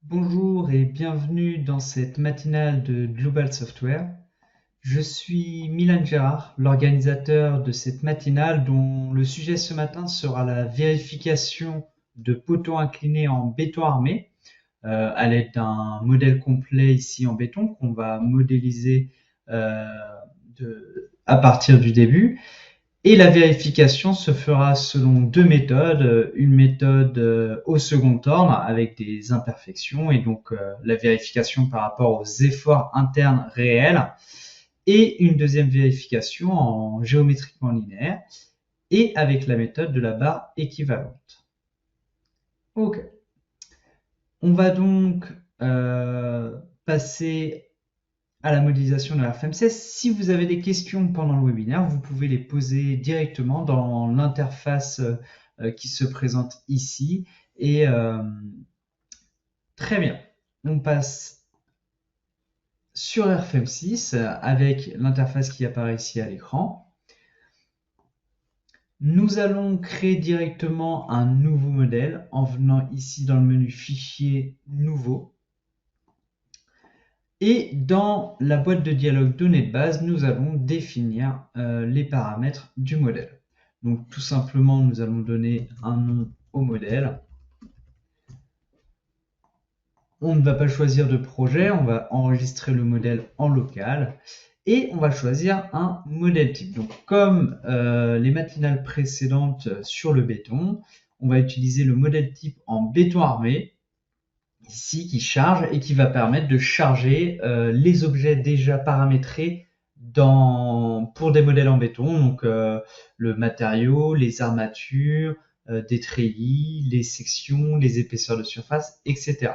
Bonjour et bienvenue dans cette matinale de Global Software. Je suis Milan Gérard, l'organisateur de cette matinale dont le sujet ce matin sera la vérification de poteaux inclinés en béton armé à l'aide d'un modèle complet ici en béton qu'on va modéliser à partir du début. Et la vérification se fera selon deux méthodes. Une méthode au second ordre avec des imperfections et donc la vérification par rapport aux efforts internes réels et une deuxième vérification en géométriquement linéaire et avec la méthode de la barre équivalente. Ok. On va donc passer à la modélisation de RFMCS. Si vous avez des questions pendant le webinaire, vous pouvez les poser directement dans l'interface qui se présente ici. Et très bien, on passe sur RFM6 avec l'interface qui apparaît ici à l'écran. Nous allons créer directement un nouveau modèle en venant ici dans le menu Fichier, Nouveau. Et dans la boîte de dialogue données de base, nous allons définir les paramètres du modèle. Donc tout simplement, nous allons donner un nom au modèle. On ne va pas choisir de projet, on va enregistrer le modèle en local et on va choisir un modèle type. Donc comme les matinales précédentes sur le béton, on va utiliser le modèle type en béton armé ici qui charge et qui va permettre de charger les objets déjà paramétrés pour des modèles en béton, donc le matériau, les armatures, des treillis, les sections, les épaisseurs de surface, etc.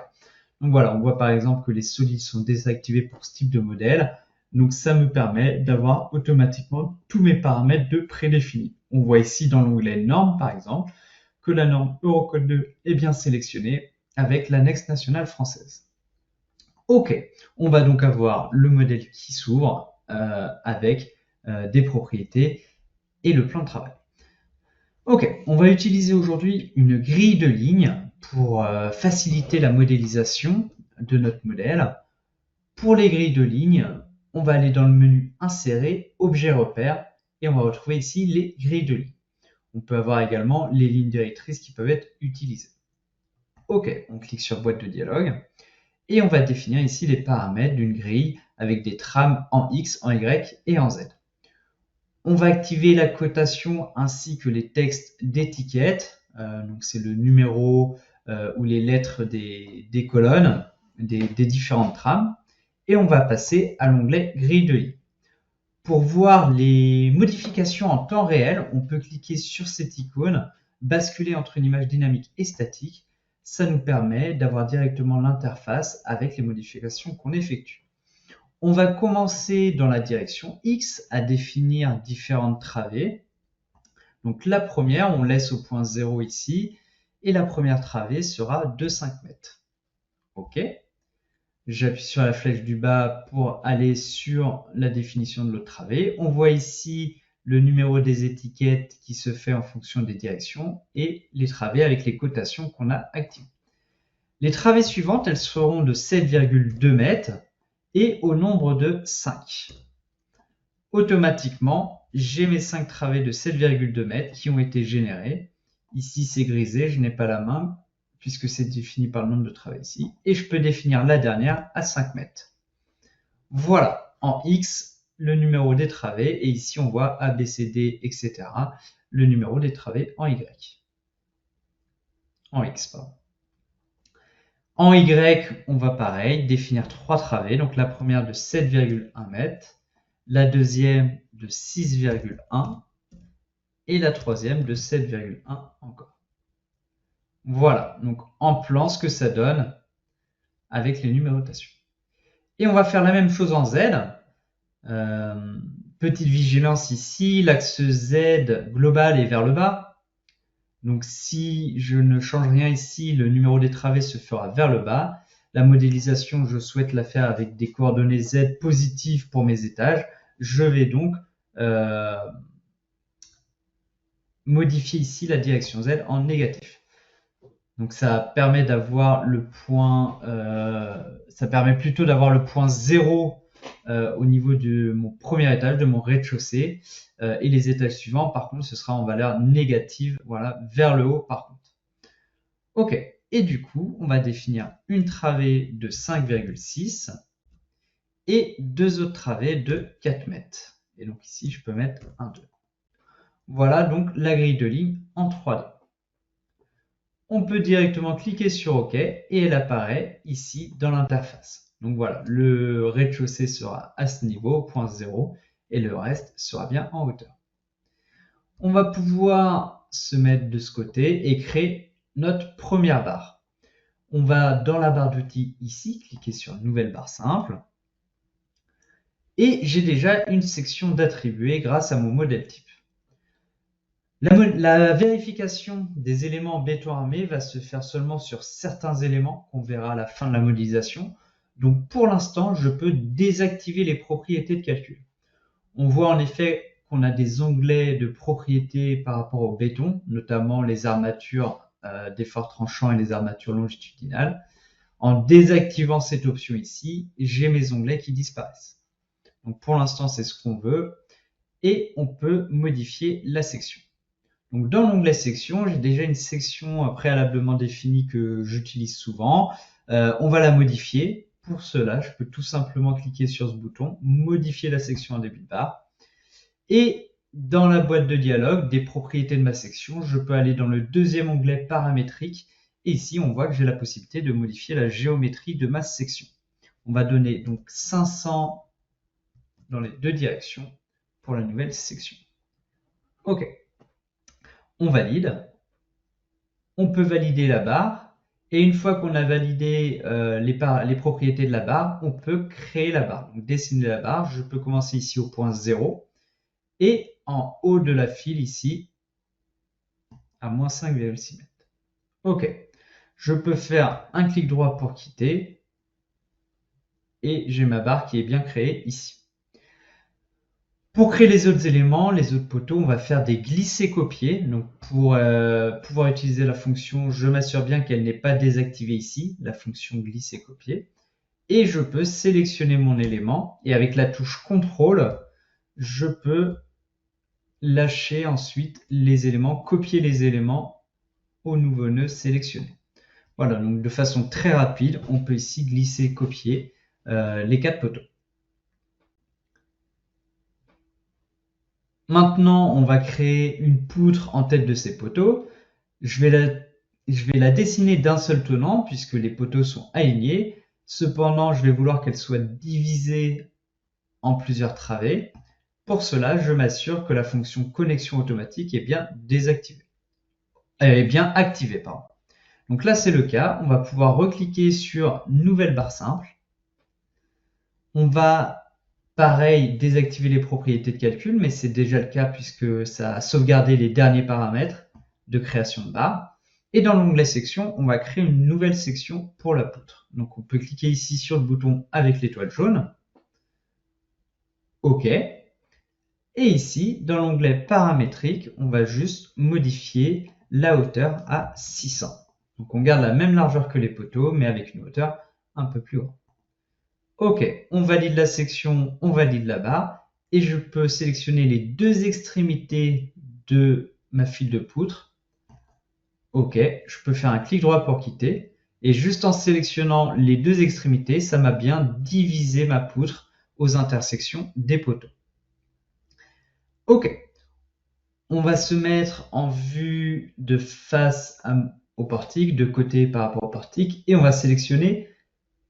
Donc voilà, on voit par exemple que les solides sont désactivés pour ce type de modèle. Donc ça me permet d'avoir automatiquement tous mes paramètres de prédéfinis. On voit ici dans l'onglet normes par exemple que la norme Eurocode 2 est bien sélectionnée avec l'annexe nationale française. Ok, on va donc avoir le modèle qui s'ouvre avec des propriétés et le plan de travail. Ok, on va utiliser aujourd'hui une grille de lignes pour faciliter la modélisation de notre modèle. Pour les grilles de lignes, on va aller dans le menu Insérer, Objet repère, et on va retrouver ici les grilles de lignes. On peut avoir également les lignes directrices qui peuvent être utilisées. Ok, on clique sur boîte de dialogue et on va définir ici les paramètres d'une grille avec des trames en X, en Y et en Z. On va activer la cotation ainsi que les textes d'étiquette. Donc c'est le numéro ou les lettres des colonnes des différentes trames. Et on va passer à l'onglet grille de ligne. Pour voir les modifications en temps réel, on peut cliquer sur cette icône, basculer entre une image dynamique et statique. Ça nous permet d'avoir directement l'interface avec les modifications qu'on effectue. On va commencer dans la direction X à définir différentes travées. Donc la première, on laisse au point 0 ici, et la première travée sera de 5 mètres. OK. J'appuie sur la flèche du bas pour aller sur la définition de l'autre travée. On voit ici le numéro des étiquettes qui se fait en fonction des directions et les travées avec les cotations qu'on a activées. Les travées suivantes, elles seront de 7,2 mètres et au nombre de 5. Automatiquement, j'ai mes 5 travées de 7,2 mètres qui ont été générées. Ici, c'est grisé, je n'ai pas la main puisque c'est défini par le nombre de travées ici. Et je peux définir la dernière à 5 mètres. Voilà, en X, le numéro des travées. Et ici, on voit A, B, C, D, etc. Le numéro des travées en Y. En X, pardon. En Y, on va pareil, définir 3 travées. Donc la première de 7,1 mètres, la deuxième de 6,1 et la troisième de 7,1 encore. Voilà, donc en plan, ce que ça donne avec les numérotations. Et on va faire la même chose en Z. Petite vigilance ici, l'axe Z global est vers le bas. Donc si je ne change rien ici, le numéro des travées se fera vers le bas. La modélisation, je souhaite la faire avec des coordonnées Z positives pour mes étages. Je vais donc modifier ici la direction Z en négatif. Donc ça permet d'avoir le point, ça permet plutôt d'avoir le point 0 au niveau de mon premier étage, de mon rez-de-chaussée. Et les étages suivants, par contre, ce sera en valeur négative, voilà, vers le haut par contre. Ok, et du coup, on va définir une travée de 5,6 et deux autres travées de 4 mètres. Et donc ici, je peux mettre un 2. Voilà donc la grille de ligne en 3D. On peut directement cliquer sur OK et elle apparaît ici dans l'interface. Donc voilà, le rez-de-chaussée sera à ce niveau, point 0, et le reste sera bien en hauteur. On va pouvoir se mettre de ce côté et créer notre première barre. On va dans la barre d'outils ici, cliquer sur Nouvelle barre simple. Et j'ai déjà une section d'attribuer grâce à mon modèle type. La vérification des éléments en béton armé va se faire seulement sur certains éléments qu'on verra à la fin de la modélisation. Donc pour l'instant, je peux désactiver les propriétés de calcul. On voit en effet qu'on a des onglets de propriétés par rapport au béton, notamment les armatures d'effort tranchant et les armatures longitudinales. En désactivant cette option ici, j'ai mes onglets qui disparaissent. Donc pour l'instant, c'est ce qu'on veut. Et on peut modifier la section. Donc dans l'onglet section, j'ai déjà une section préalablement définie que j'utilise souvent. On va la modifier. Pour cela, je peux tout simplement cliquer sur ce bouton, modifier la section en début de barre. Et dans la boîte de dialogue des propriétés de ma section, je peux aller dans le deuxième onglet paramétrique. Et ici, on voit que j'ai la possibilité de modifier la géométrie de ma section. On va donner donc 500 dans les deux directions pour la nouvelle section. OK. On valide. On peut valider la barre. Et une fois qu'on a validé les propriétés de la barre, on peut créer la barre. Donc dessiner la barre, je peux commencer ici au point 0. Et en haut de la file ici, à moins 5,6 mètres. OK. Je peux faire un clic droit pour quitter. Et j'ai ma barre qui est bien créée ici. Pour créer les autres éléments, les autres poteaux, on va faire des glisser-copier. Donc pour pouvoir utiliser la fonction, je m'assure bien qu'elle n'est pas désactivée ici, la fonction glisser-copier. Et je peux sélectionner mon élément. Et avec la touche CTRL, je peux lâcher ensuite les éléments, copier les éléments au nouveau nœud sélectionné. Voilà, donc de façon très rapide, on peut ici glisser-copier les 4 poteaux. Maintenant, on va créer une poutre en tête de ces poteaux. Je vais la dessiner d'un seul tenant puisque les poteaux sont alignés. Cependant, je vais vouloir qu'elle soit divisée en plusieurs travées. Pour cela, je m'assure que la fonction connexion automatique est bien désactivée. Elle est bien activée, pardon. Donc là, c'est le cas. On va pouvoir recliquer sur Nouvelle barre simple. On va pareil, désactiver les propriétés de calcul, mais c'est déjà le cas puisque ça a sauvegardé les derniers paramètres de création de barre. Et dans l'onglet section, on va créer une nouvelle section pour la poutre. Donc on peut cliquer ici sur le bouton avec l'étoile jaune. OK. Et ici, dans l'onglet paramétrique, on va juste modifier la hauteur à 600. Donc on garde la même largeur que les poteaux, mais avec une hauteur un peu plus haute. OK, on valide la section, on valide la barre, et je peux sélectionner les deux extrémités de ma file de poutre. OK, je peux faire un clic droit pour quitter, et juste en sélectionnant les deux extrémités, ça m'a bien divisé ma poutre aux intersections des poteaux. OK, on va se mettre en vue de face au portique, de côté par rapport au portique, et on va sélectionner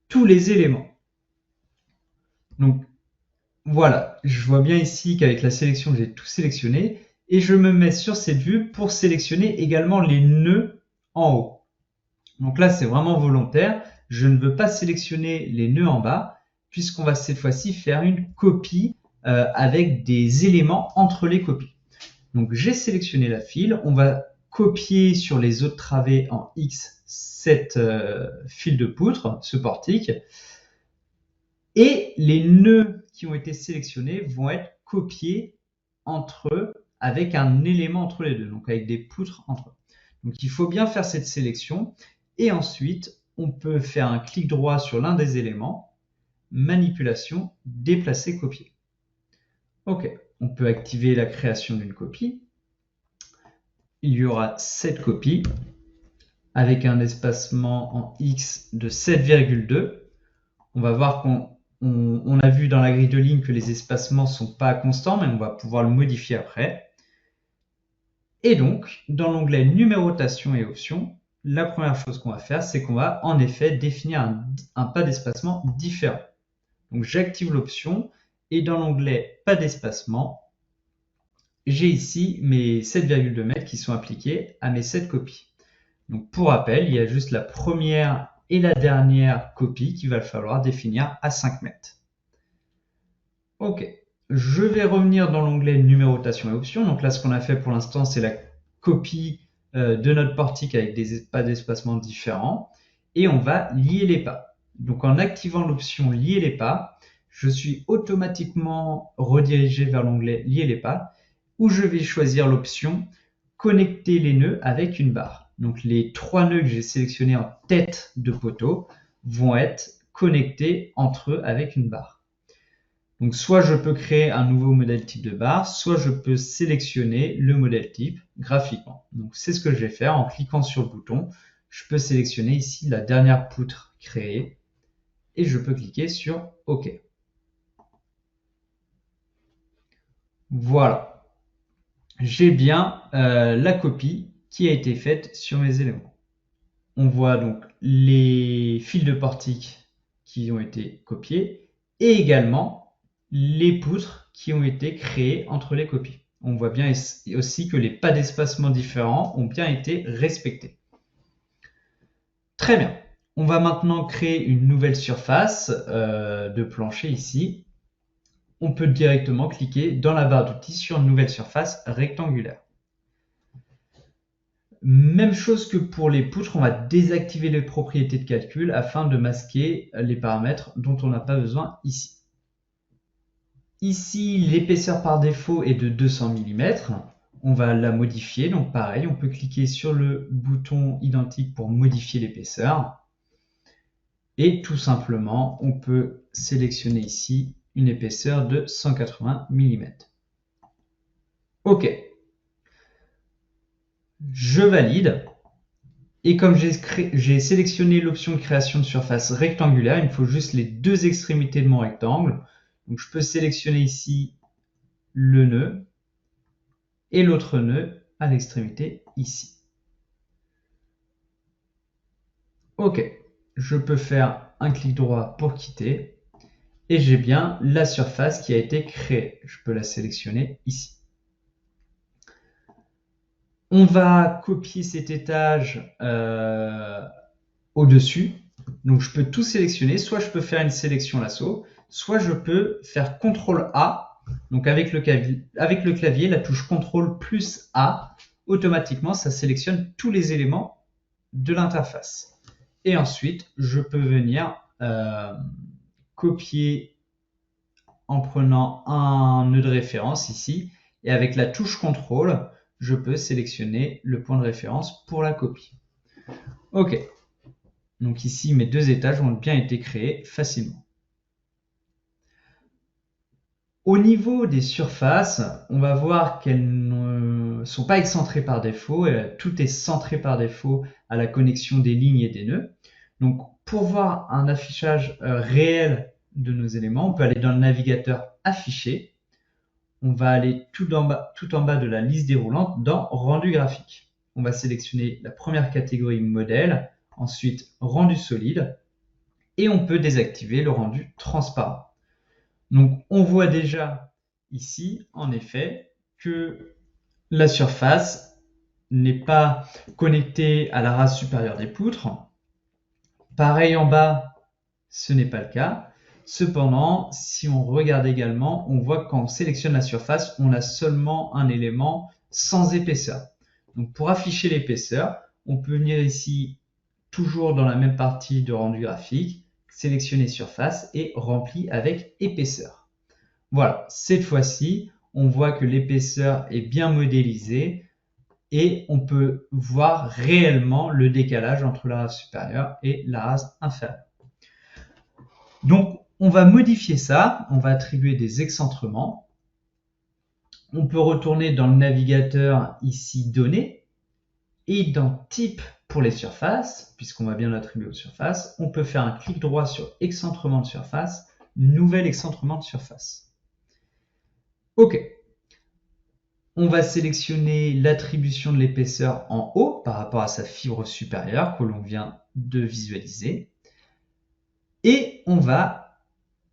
tous les éléments. Donc, voilà, je vois bien ici qu'avec la sélection, j'ai tout sélectionné et je me mets sur cette vue pour sélectionner également les nœuds en haut. Donc là, c'est vraiment volontaire. Je ne veux pas sélectionner les nœuds en bas puisqu'on va cette fois-ci faire une copie avec des éléments entre les copies. Donc j'ai sélectionné la file. On va copier sur les autres travées en X cette file de poutre, ce portique. Et les nœuds qui ont été sélectionnés vont être copiés entre eux avec un élément entre les deux, donc avec des poutres entre eux. Donc il faut bien faire cette sélection et ensuite on peut faire un clic droit sur l'un des éléments, manipulation, déplacer, copier. Ok, on peut activer la création d'une copie. Il y aura 7 copies avec un espacement en X de 7,2. On va voir qu'on a vu dans la grille de ligne que les espacements ne sont pas constants, mais on va pouvoir le modifier après. Et donc, dans l'onglet numérotation et options, la première chose qu'on va faire, c'est qu'on va en effet définir un pas d'espacement différent. Donc j'active l'option et dans l'onglet pas d'espacement, j'ai ici mes 7,2 mètres qui sont appliqués à mes 7 copies. Donc pour rappel, il y a juste la première et la dernière copie qu'il va falloir définir à 5 mètres. Ok, je vais revenir dans l'onglet numérotation et options. Donc là, ce qu'on a fait pour l'instant, c'est la copie de notre portique avec des pas d'espacement différents. Et on va lier les pas. Donc en activant l'option lier les pas, je suis automatiquement redirigé vers l'onglet lier les pas, où je vais choisir l'option connecter les nœuds avec une barre. Donc les 3 nœuds que j'ai sélectionnés en tête de poteau vont être connectés entre eux avec une barre. Donc soit je peux créer un nouveau modèle type de barre, soit je peux sélectionner le modèle type graphiquement. Donc c'est ce que je vais faire en cliquant sur le bouton. Je peux sélectionner ici la dernière poutre créée et je peux cliquer sur OK. Voilà. J'ai bien la copie qui a été faite sur mes éléments. On voit donc les fils de portique qui ont été copiés et également les poutres qui ont été créées entre les copies. On voit bien aussi que les pas d'espacement différents ont bien été respectés. Très bien. On va maintenant créer une nouvelle surface de plancher ici. On peut directement cliquer dans la barre d'outils sur une nouvelle surface rectangulaire. Même chose que pour les poutres, on va désactiver les propriétés de calcul afin de masquer les paramètres dont on n'a pas besoin ici. Ici, l'épaisseur par défaut est de 200 mm. On va la modifier. Donc pareil, on peut cliquer sur le bouton identique pour modifier l'épaisseur. Et tout simplement, on peut sélectionner ici une épaisseur de 180 mm. OK. Je valide. Et comme j'ai sélectionné l'option de création de surface rectangulaire, il me faut juste les 2 extrémités de mon rectangle. Donc je peux sélectionner ici le nœud et l'autre nœud à l'extrémité ici. OK, je peux faire un clic droit pour quitter et j'ai bien la surface qui a été créée. Je peux la sélectionner ici. On va copier cet étage au-dessus. Donc je peux tout sélectionner, soit je peux faire une sélection lasso, soit je peux faire CTRL A. Donc avec le clavier, la touche CTRL plus A, automatiquement ça sélectionne tous les éléments de l'interface. Et ensuite, je peux venir copier en prenant un nœud de référence ici. Et avec la touche CTRL, je peux sélectionner le point de référence pour la copie. OK. Donc ici, mes 2 étages ont bien été créés facilement. Au niveau des surfaces, on va voir qu'elles ne sont pas excentrées par défaut. Tout est centré par défaut à la connexion des lignes et des nœuds. Donc pour voir un affichage réel de nos éléments, on peut aller dans le navigateur Afficher. On va aller tout en bas de la liste déroulante dans Rendu graphique. On va sélectionner la première catégorie modèle, ensuite rendu solide, et on peut désactiver le rendu transparent. Donc on voit déjà ici, en effet, que la surface n'est pas connectée à la race supérieure des poutres. Pareil en bas, ce n'est pas le cas. Cependant, si on regarde également, on voit que quand on sélectionne la surface, on a seulement un élément sans épaisseur. Donc pour afficher l'épaisseur, on peut venir ici, toujours dans la même partie de rendu graphique, sélectionner surface et rempli avec épaisseur. Voilà, cette fois-ci, on voit que l'épaisseur est bien modélisée et on peut voir réellement le décalage entre la rase supérieure et la rase inférieure. Donc, on va modifier ça, on va attribuer des excentrements. On peut retourner dans le navigateur ici Données et dans Type pour les surfaces, puisqu'on va bien l'attribuer aux surfaces, on peut faire un clic droit sur Excentrement de surface, Nouvel excentrement de surface. OK. On va sélectionner l'attribution de l'épaisseur en haut par rapport à sa fibre supérieure que l'on vient de visualiser. Et on va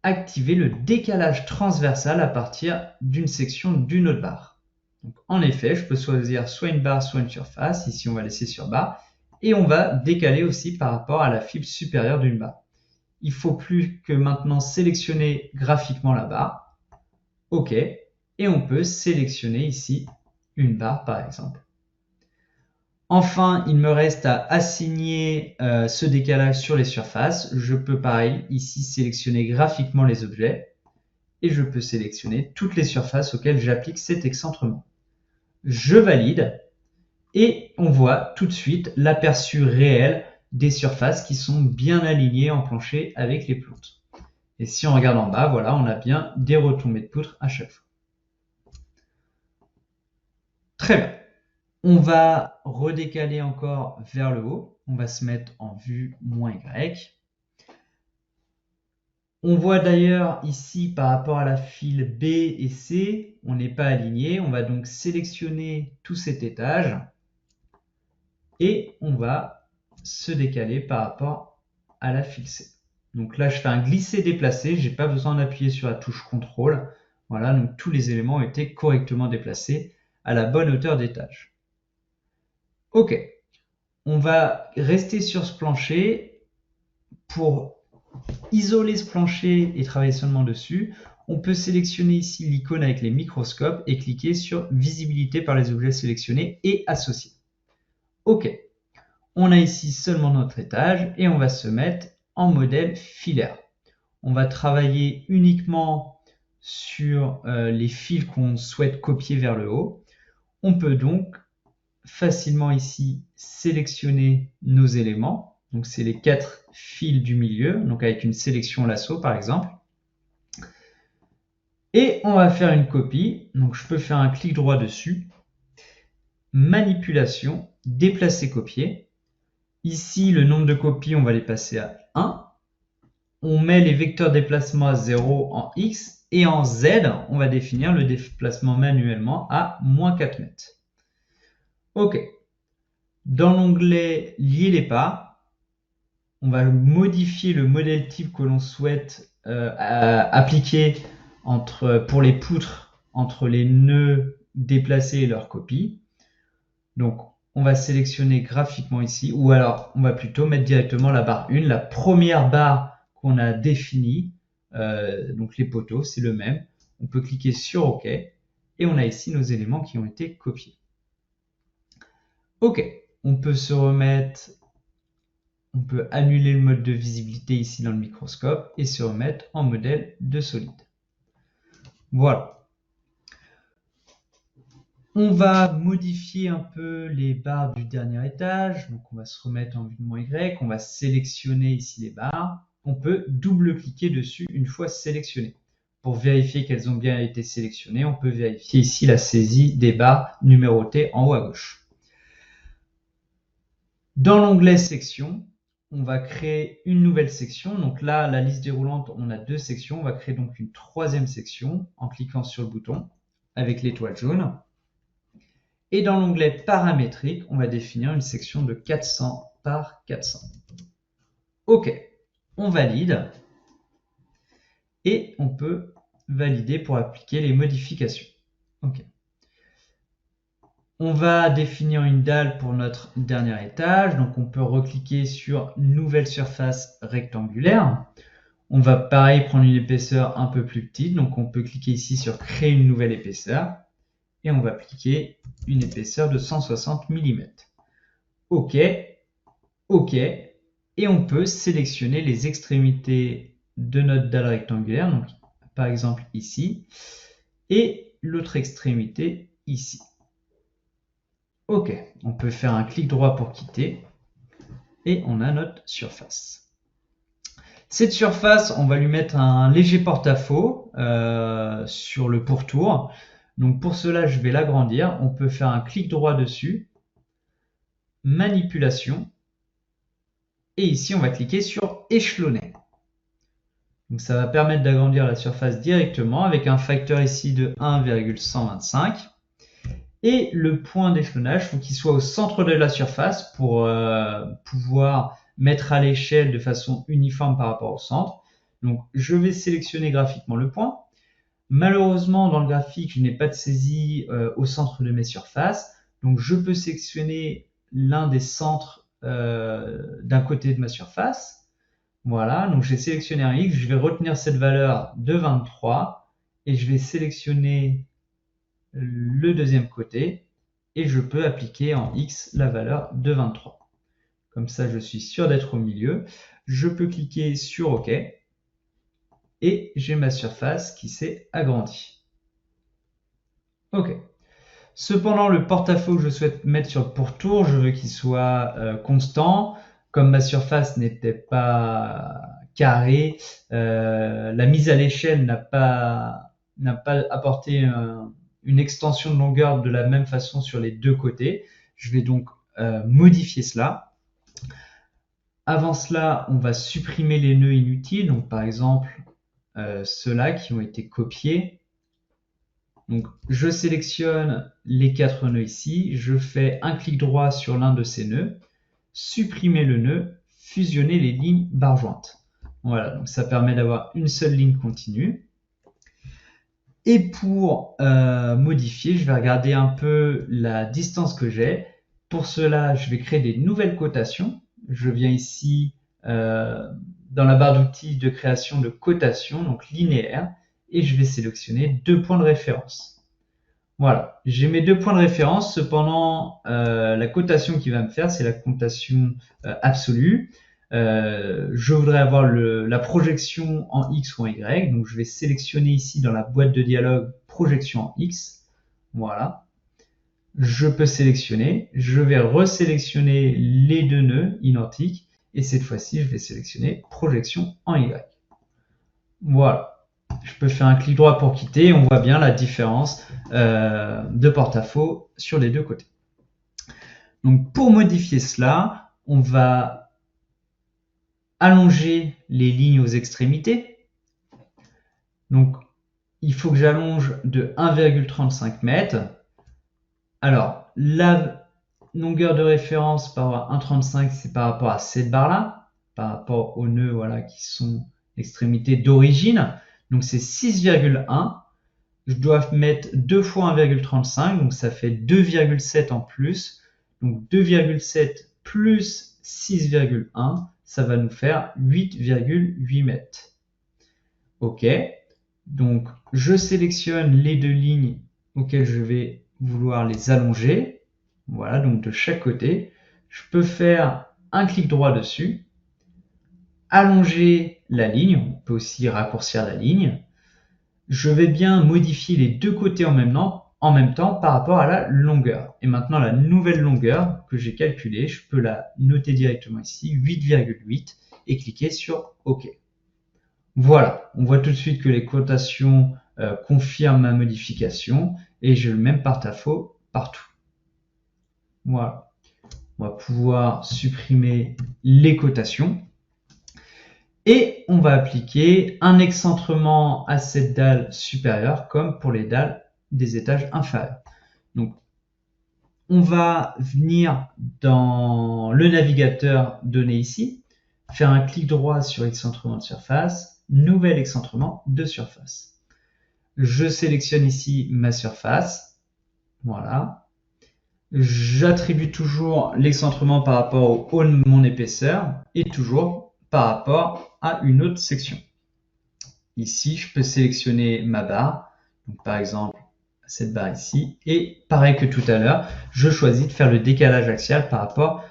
activer le décalage transversal à partir d'une section d'une autre barre. Donc, en effet, je peux choisir soit une barre, soit une surface. Ici, on va laisser sur barre. Et on va décaler aussi par rapport à la fibre supérieure d'une barre. Il ne faut plus que maintenant sélectionner graphiquement la barre. OK. Et on peut sélectionner ici une barre, par exemple. Enfin, il me reste à assigner ce décalage sur les surfaces. Je peux, pareil, ici sélectionner graphiquement les objets. Et je peux sélectionner toutes les surfaces auxquelles j'applique cet excentrement. Je valide. Et on voit tout de suite l'aperçu réel des surfaces qui sont bien alignées en plancher avec les poutres. Et si on regarde en bas, voilà, on a bien des retombées de poutres à chaque fois. Très bien. On va redécaler encore vers le haut. On va se mettre en vue -Y. On voit d'ailleurs ici par rapport à la file B et C, on n'est pas aligné. On va donc sélectionner tout cet étage et on va se décaler par rapport à la file C. Donc là, je fais un glisser-déplacer. Je n'ai pas besoin d'appuyer sur la touche CTRL. Voilà, donc tous les éléments ont été correctement déplacés à la bonne hauteur d'étage. OK. On va rester sur ce plancher. Pour isoler ce plancher et travailler seulement dessus, on peut sélectionner ici l'icône avec les microscopes et cliquer sur Visibilité par les objets sélectionnés et associés. OK. On a ici seulement notre étage et on va se mettre en modèle filaire. On va travailler uniquement sur les fils qu'on souhaite copier vers le haut. On peut donc facilement ici sélectionner nos éléments. Donc c'est les 4 fils du milieu, donc avec une sélection lasso par exemple. Et on va faire une copie. Donc je peux faire un clic droit dessus. Manipulation, déplacer, copier. Ici, le nombre de copies, on va les passer à 1. On met les vecteurs déplacement à 0 en X. Et en Z, on va définir le déplacement manuellement à -4 mètres. OK. Dans l'onglet Lier les parts, on va modifier le modèle type que l'on souhaite appliquer pour les poutres entre les nœuds déplacés et leur copie. Donc, on va sélectionner graphiquement ici, ou alors on va plutôt mettre directement la barre 1, la première barre qu'on a définie. Donc les poteaux, c'est le même. On peut cliquer sur OK et on a ici nos éléments qui ont été copiés. OK, on peut se remettre, on peut annuler le mode de visibilité ici dans le microscope et se remettre en modèle de solide. Voilà. On va modifier un peu les barres du dernier étage. Donc on va se remettre en vue de -Y. On va sélectionner ici les barres. On peut double-cliquer dessus une fois sélectionnées. Pour vérifier qu'elles ont bien été sélectionnées, on peut vérifier ici la saisie des barres numérotées en haut à gauche. Dans l'onglet Section, on va créer une nouvelle section. Donc là, la liste déroulante, on a 2 sections. On va créer donc une 3e section en cliquant sur le bouton avec l'étoile jaune. Et dans l'onglet paramétrique, on va définir une section de 400 par 400. OK, on valide. Et on peut valider pour appliquer les modifications. OK. On va définir une dalle pour notre dernier étage. Donc on peut recliquer sur Nouvelle surface rectangulaire. On va pareil prendre une épaisseur un peu plus petite. Donc on peut cliquer ici sur Créer une nouvelle épaisseur. Et on va appliquer une épaisseur de 160 mm. OK, OK. Et on peut sélectionner les extrémités de notre dalle rectangulaire, donc par exemple ici, et l'autre extrémité ici. OK, on peut faire un clic droit pour quitter et on a notre surface. Cette surface, on va lui mettre un léger porte-à-faux sur le pourtour. Donc pour cela, je vais l'agrandir. On peut faire un clic droit dessus, manipulation, et ici on va cliquer sur échelonner. Donc ça va permettre d'agrandir la surface directement avec un facteur ici de 1,125. Et le point d'échelonnage, il faut qu'il soit au centre de la surface pour pouvoir mettre à l'échelle de façon uniforme par rapport au centre. Donc je vais sélectionner graphiquement le point. Malheureusement, dans le graphique, je n'ai pas de saisie au centre de mes surfaces. Donc je peux sélectionner l'un des centres d'un côté de ma surface. Voilà, donc j'ai sélectionné un X, je vais retenir cette valeur de 23 et je vais sélectionner le deuxième côté et je peux appliquer en X la valeur de 23. Comme ça, je suis sûr d'être au milieu. Je peux cliquer sur OK et j'ai ma surface qui s'est agrandie. OK. Cependant, le porte-à-faux que je souhaite mettre sur le pourtour, je veux qu'il soit constant. Comme ma surface n'était pas carrée, la mise à l'échelle n'a pas apporté une extension de longueur de la même façon sur les deux côtés. Je vais donc modifier cela. Avant cela, on va supprimer les nœuds inutiles. Donc, par exemple, ceux-là qui ont été copiés. Donc, je sélectionne les 4 nœuds ici. Je fais un clic droit sur l'un de ces nœuds. Supprimer le nœud. Fusionner les lignes barres jointes. Voilà, donc ça permet d'avoir une seule ligne continue. Et pour modifier, je vais regarder un peu la distance que j'ai. Pour cela, je vais créer des nouvelles cotations. Je viens ici dans la barre d'outils de création de cotation, donc linéaire, et je vais sélectionner 2 points de référence. Voilà, j'ai mes 2 points de référence. Cependant, la cotation qui va me faire, c'est la cotation absolue. Je voudrais avoir la projection en X ou en Y. Donc, je vais sélectionner ici dans la boîte de dialogue projection en X. Voilà. Je peux sélectionner. Je vais resélectionner les 2 nœuds identiques. Et cette fois-ci, je vais sélectionner projection en Y. Voilà. Je peux faire un clic droit pour quitter. On voit bien la différence de porte-à-faux sur les deux côtés. Donc, pour modifier cela, on va allonger les lignes aux extrémités. Donc, il faut que j'allonge de 1,35 m. Alors, la longueur de référence par rapport à 1,35, c'est par rapport à cette barre-là, par rapport aux nœuds voilà, qui sont extrémités d'origine. Donc, c'est 6,1. Je dois mettre 2 fois 1,35, donc ça fait 2,7 en plus. Donc, 2,7 plus 6,1, ça va nous faire 8,8 mètres. OK. Donc, je sélectionne les 2 lignes auxquelles je vais vouloir les allonger. Voilà, donc de chaque côté. Je peux faire un clic droit dessus, allonger la ligne. On peut aussi raccourcir la ligne. Je vais bien modifier les 2 côtés en même temps par rapport à la longueur. Et maintenant, la nouvelle longueur que j'ai calculée, je peux la noter directement ici, 8,8, et cliquer sur OK. Voilà, on voit tout de suite que les cotations confirment ma modification et j'ai le même porte-à-faux partout. Voilà, on va pouvoir supprimer les cotations et on va appliquer un excentrement à cette dalle supérieure comme pour les dalles des étages inférieurs. Donc, on va venir dans le navigateur donné ici, faire un clic droit sur excentrement de surface, nouvel excentrement de surface. Je sélectionne ici ma surface. Voilà. J'attribue toujours l'excentrement par rapport au haut de mon épaisseur et toujours par rapport à une autre section. Ici, je peux sélectionner ma barre. Donc, par exemple, cette barre ici. Et pareil que tout à l'heure, je choisis de faire le décalage axial par rapport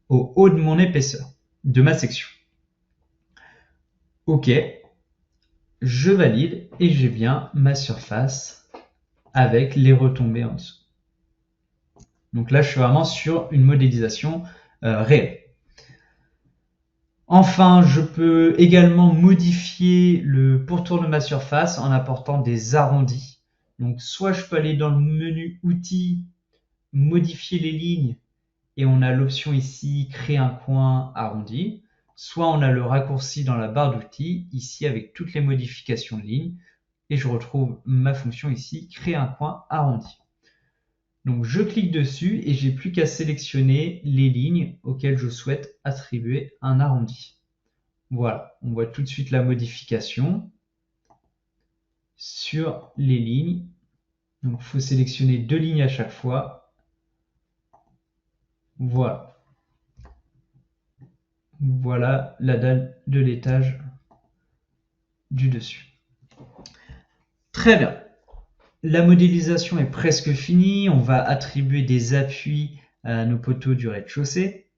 au haut de mon épaisseur, de ma section. OK. Je valide et j'ai bien ma surface avec les retombées en dessous. Donc là, je suis vraiment sur une modélisation réelle. Enfin, je peux également modifier le pourtour de ma surface en apportant des arrondis. Donc soit je peux aller dans le menu outils, modifier les lignes, et on a l'option ici créer un coin arrondi, soit on a le raccourci dans la barre d'outils ici avec toutes les modifications de lignes, et je retrouve ma fonction ici créer un coin arrondi. Donc je clique dessus et j'ai plus qu'à sélectionner les lignes auxquelles je souhaite attribuer un arrondi. Voilà, on voit tout de suite la modification sur les lignes. Donc il faut sélectionner 2 lignes à chaque fois. Voilà. Voilà la dalle de l'étage du dessus. Très bien. La modélisation est presque finie. On va attribuer des appuis à nos poteaux du rez-de-chaussée.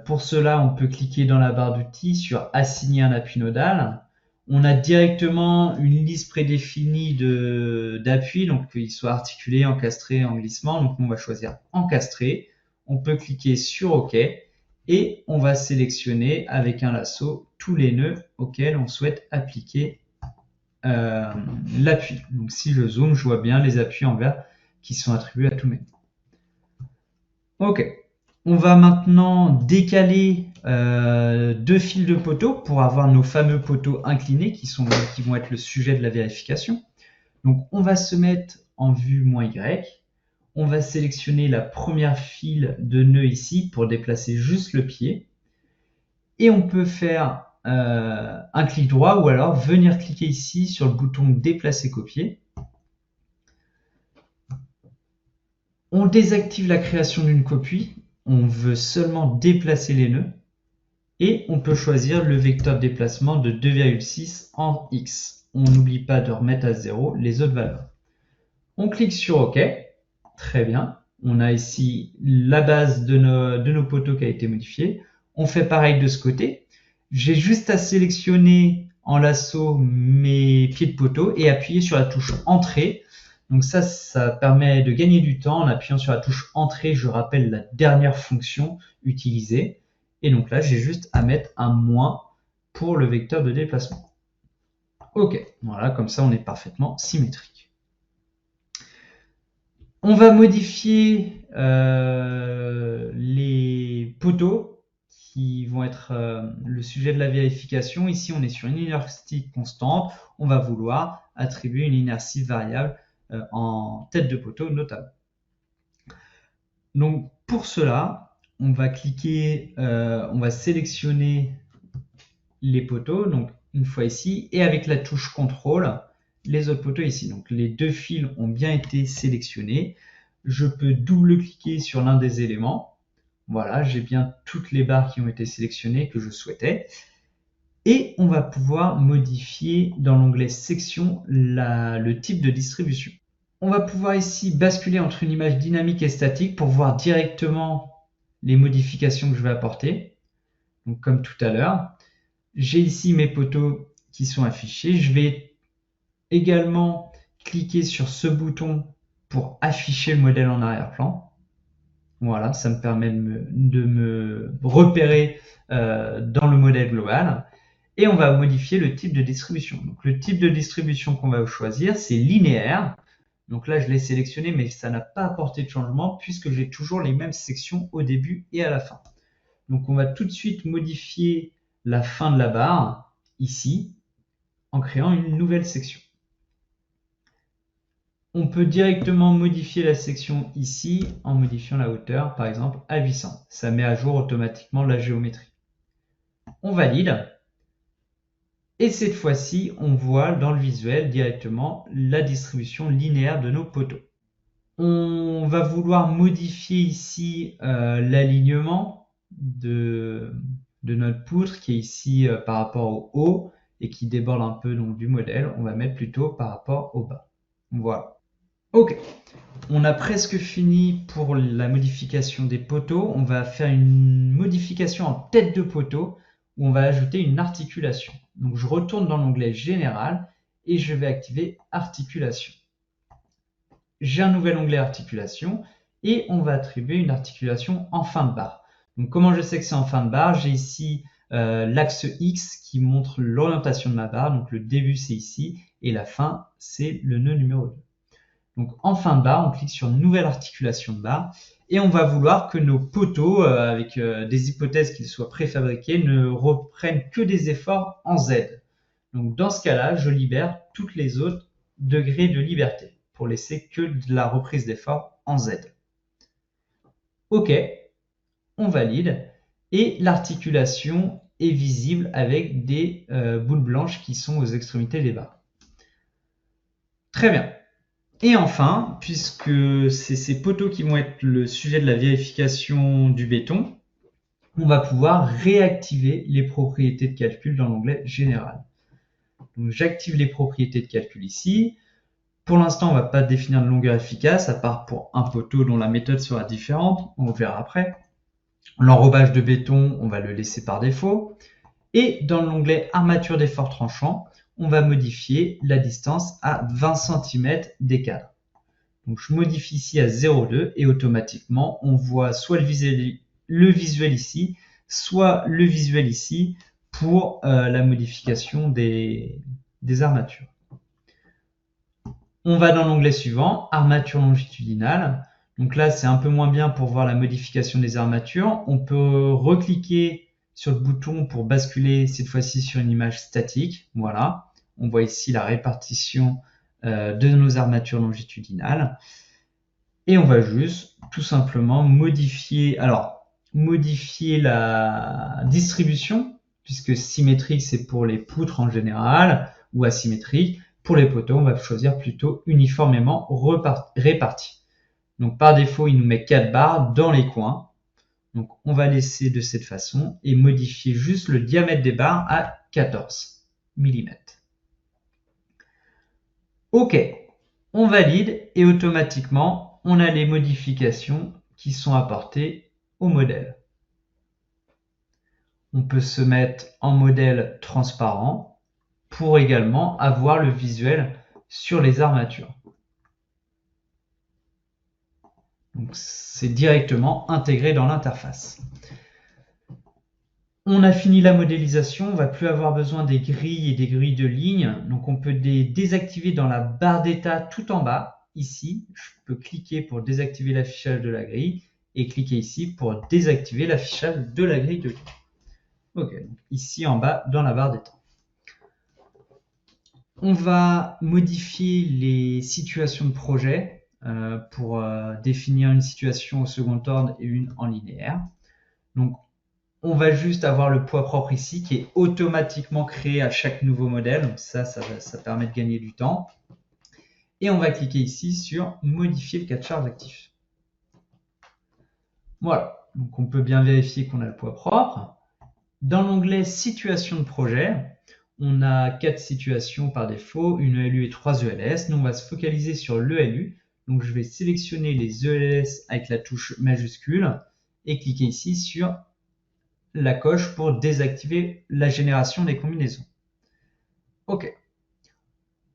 Pour cela, on peut cliquer dans la barre d'outils sur assigner un appui nodal. On a directement une liste prédéfinie d'appuis, donc qu'ils soient articulés, encastrés, en glissement. Donc on va choisir encastré. On peut cliquer sur OK et on va sélectionner avec un lasso tous les nœuds auxquels on souhaite appliquer l'appui. Donc si je zoome, je vois bien les appuis en vert qui sont attribués à tous mes nœuds. OK. On va maintenant décaler 2 fils de poteaux pour avoir nos fameux poteaux inclinés qui vont être le sujet de la vérification. Donc on va se mettre en vue -Y. On va sélectionner la première file de nœuds ici pour déplacer juste le pied. Et on peut faire un clic droit ou alors venir cliquer ici sur le bouton déplacer copier. On désactive la création d'une copie. On veut seulement déplacer les nœuds. Et on peut choisir le vecteur de déplacement de 2,6 en X. On n'oublie pas de remettre à 0 les autres valeurs. On clique sur OK. Très bien. On a ici la base de nos poteaux qui a été modifiée. On fait pareil de ce côté. J'ai juste à sélectionner en lasso mes pieds de poteau et appuyer sur la touche Entrée. Donc ça permet de gagner du temps. En appuyant sur la touche Entrée, je rappelle la dernière fonction utilisée. Et donc là, j'ai juste à mettre un moins pour le vecteur de déplacement. OK, voilà, comme ça on est parfaitement symétrique. On va modifier les poteaux qui vont être le sujet de la vérification. Ici, on est sur une inertie constante. On va vouloir attribuer une inertie variable en tête de poteau notamment. Donc pour cela, on va cliquer, on va sélectionner les poteaux, donc une fois ici, et avec la touche contrôle, les autres poteaux ici. Donc les 2 fils ont bien été sélectionnés. Je peux double-cliquer sur l'un des éléments. Voilà, j'ai bien toutes les barres qui ont été sélectionnées que je souhaitais. Et on va pouvoir modifier dans l'onglet section le type de distribution. On va pouvoir ici basculer entre une image dynamique et statique pour voir directement les modifications que je vais apporter. Donc comme tout à l'heure, j'ai ici mes poteaux qui sont affichés. Je vais également cliquer sur ce bouton pour afficher le modèle en arrière-plan. Voilà, ça me permet de me repérer dans le modèle global. Et on va modifier le type de distribution. Donc le type de distribution qu'on va choisir, c'est linéaire. Donc là, je l'ai sélectionné, mais ça n'a pas apporté de changement puisque j'ai toujours les mêmes sections au début et à la fin. Donc on va tout de suite modifier la fin de la barre ici en créant une nouvelle section. On peut directement modifier la section ici en modifiant la hauteur, par exemple à 800. Ça met à jour automatiquement la géométrie. On valide. Et cette fois-ci, on voit dans le visuel directement la distribution linéaire de nos poteaux. On va vouloir modifier ici l'alignement de notre poutre qui est ici par rapport au haut et qui déborde un peu donc, du modèle. On va mettre plutôt par rapport au bas. Voilà. OK. On a presque fini pour la modification des poteaux. On va faire une modification en tête de poteau où on va ajouter une articulation. Donc je retourne dans l'onglet Général et je vais activer Articulation. J'ai un nouvel onglet Articulation et on va attribuer une articulation en fin de barre. Donc comment je sais que c'est en fin de barre? J'ai ici l'axe X qui montre l'orientation de ma barre, donc le début c'est ici, et la fin c'est le nœud numéro 2. Donc en fin de barre, on clique sur nouvelle articulation de barre, et on va vouloir que nos poteaux, avec des hypothèses qu'ils soient préfabriqués, ne reprennent que des efforts en Z. Donc dans ce cas-là, je libère toutes les autres degrés de liberté pour laisser que de la reprise d'effort en Z. OK, on valide et l'articulation est visible avec des boules blanches qui sont aux extrémités des barres. Très bien. Et enfin, puisque c'est ces poteaux qui vont être le sujet de la vérification du béton, on va pouvoir réactiver les propriétés de calcul dans l'onglet Général. Donc j'active les propriétés de calcul ici. Pour l'instant, on ne va pas définir de longueur efficace, à part pour un poteau dont la méthode sera différente. On le verra après. L'enrobage de béton, on va le laisser par défaut. Et dans l'onglet Armature d'effort tranchant, on va modifier la distance à 20 cm des cadres. Donc je modifie ici à 0,2 et automatiquement, on voit soit le visuel ici, soit le visuel ici pour la modification des armatures. On va dans l'onglet suivant, armature longitudinale. Donc là, c'est un peu moins bien pour voir la modification des armatures. On peut recliquer sur le bouton pour basculer cette fois-ci sur une image statique. Voilà, on voit ici la répartition de nos armatures longitudinales. Et on va juste tout simplement modifier la distribution, puisque symétrique c'est pour les poutres en général, ou asymétrique. Pour les poteaux, on va choisir plutôt uniformément réparti. Donc par défaut, il nous met 4 barres dans les coins. Donc on va laisser de cette façon et modifier juste le diamètre des barres à 14 mm. OK, on valide et automatiquement, on a les modifications qui sont apportées au modèle. On peut se mettre en modèle transparent pour également avoir le visuel sur les armatures. Donc c'est directement intégré dans l'interface. On a fini la modélisation, on ne va plus avoir besoin des grilles et des grilles de lignes. Donc on peut les désactiver dans la barre d'état tout en bas. Ici, je peux cliquer pour désactiver l'affichage de la grille et cliquer ici pour désactiver l'affichage de la grille de ligne. Ok, donc ici en bas dans la barre d'état. On va modifier les situations de projet pour définir une situation au second ordre et une en linéaire. Donc on va juste avoir le poids propre ici qui est automatiquement créé à chaque nouveau modèle. Donc ça permet de gagner du temps. Et on va cliquer ici sur modifier le cas de charge actif. Voilà, donc on peut bien vérifier qu'on a le poids propre. Dans l'onglet situation de projet, on a 4 situations par défaut, une ELU et 3 ELS. Nous, on va se focaliser sur l'ELU. Donc, je vais sélectionner les ELS avec la touche majuscule et cliquer ici sur la coche pour désactiver la génération des combinaisons. OK.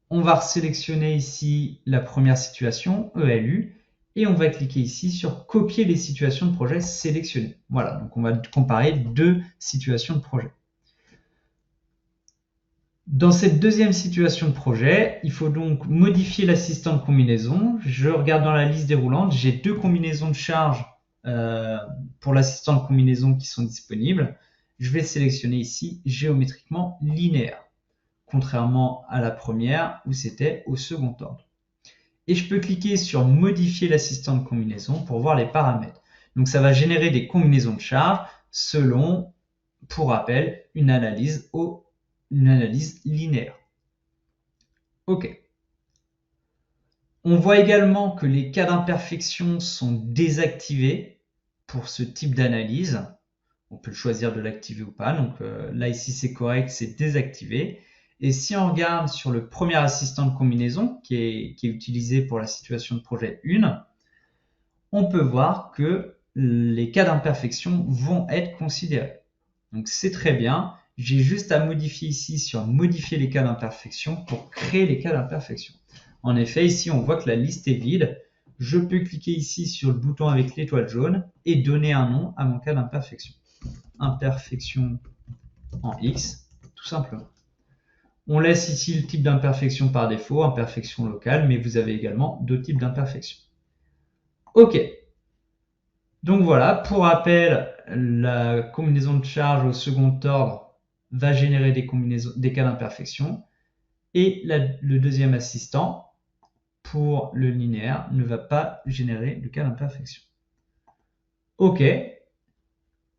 On va sélectionner ici la première situation, ELU, et on va cliquer ici sur copier les situations de projet sélectionnées. Voilà, donc on va comparer 2 situations de projet. Dans cette deuxième situation de projet, il faut donc modifier l'assistant de combinaison. Je regarde dans la liste déroulante, j'ai 2 combinaisons de charge pour l'assistant de combinaison qui sont disponibles. Je vais sélectionner ici géométriquement linéaire, contrairement à la première où c'était au second ordre. Et je peux cliquer sur modifier l'assistant de combinaison pour voir les paramètres. Donc ça va générer des combinaisons de charge selon, pour rappel, une analyse linéaire. OK. On voit également que les cas d'imperfection sont désactivés pour ce type d'analyse. On peut choisir de l'activer ou pas. Donc là, ici, c'est correct, c'est désactivé. Et si on regarde sur le premier assistant de combinaison qui est utilisé pour la situation de projet 1, on peut voir que les cas d'imperfection vont être considérés. Donc c'est très bien. J'ai juste à modifier ici sur modifier les cas d'imperfection pour créer les cas d'imperfection. En effet, ici, on voit que la liste est vide. je peux cliquer ici sur le bouton avec l'étoile jaune et donner un nom à mon cas d'imperfection. Imperfection en X, tout simplement. On laisse ici le type d'imperfection par défaut, imperfection locale, mais vous avez également d'autres types d'imperfections. OK. Donc voilà, pour rappel, la combinaison de charges au second ordre va générer des cas d'imperfection et le deuxième assistant, pour le linéaire, ne va pas générer de cas d'imperfection. OK.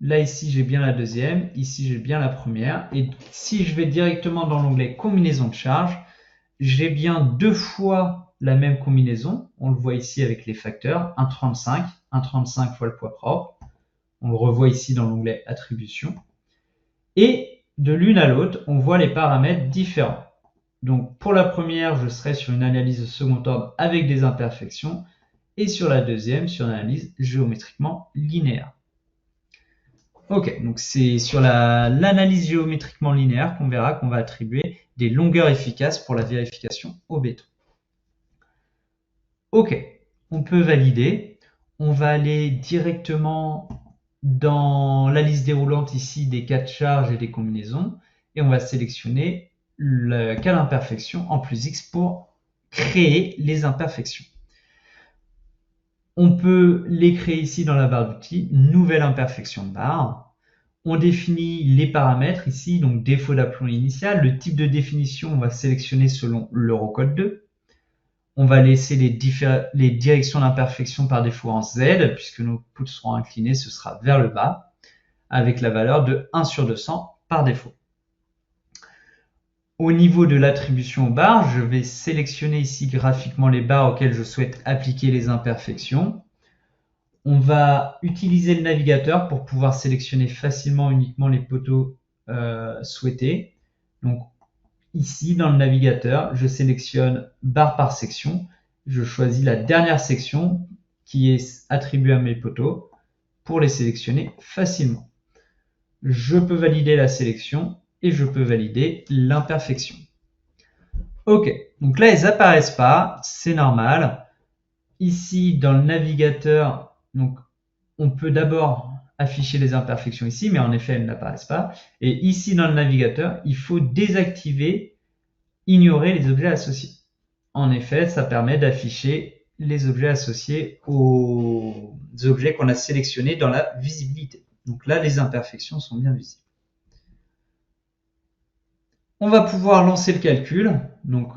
Là, ici, j'ai bien la deuxième. Ici, j'ai bien la première. Et si je vais directement dans l'onglet combinaison de charges, j'ai bien deux fois la même combinaison. On le voit ici avec les facteurs. 1,35 fois le poids propre. On le revoit ici dans l'onglet attribution. Et de l'une à l'autre, on voit les paramètres différents. Donc, pour la première, je serai sur une analyse de second ordre avec des imperfections. Et sur la deuxième, sur une analyse géométriquement linéaire. Ok, donc c'est sur l'analyse géométriquement linéaire qu'on verra qu'on va attribuer des longueurs efficaces pour la vérification au béton. Ok, on peut valider. On va aller directement dans la liste déroulante ici des cas de charge et des combinaisons et on va sélectionner le cas d'imperfection en plus X pour créer les imperfections. On peut les créer ici dans la barre d'outils, nouvelle imperfection de barre. On définit les paramètres ici, donc défaut d'aplomb initial. Le type de définition, on va sélectionner selon l'Eurocode 2. On va laisser les directions d'imperfection par défaut en Z, puisque nos poutres seront inclinées, ce sera vers le bas, avec la valeur de 1 sur 200 par défaut. Au niveau de l'attribution aux barres, je vais sélectionner ici graphiquement les barres auxquelles je souhaite appliquer les imperfections. On va utiliser le navigateur pour pouvoir sélectionner facilement uniquement les poteaux souhaités. Donc ici, dans le navigateur, je sélectionne barre par section. Je choisis la dernière section qui est attribuée à mes poteaux pour les sélectionner facilement. Je peux valider la sélection et je peux valider l'imperfection. Ok, donc là, elles n'apparaissent pas, c'est normal. Ici, dans le navigateur, donc, on peut d'abord afficher les imperfections ici, mais en effet, elles n'apparaissent pas. Et ici, dans le navigateur, il faut désactiver, ignorer les objets associés. En effet, ça permet d'afficher les objets associés aux objets qu'on a sélectionnés dans la visibilité. Donc là, les imperfections sont bien visibles. On va pouvoir lancer le calcul. Donc,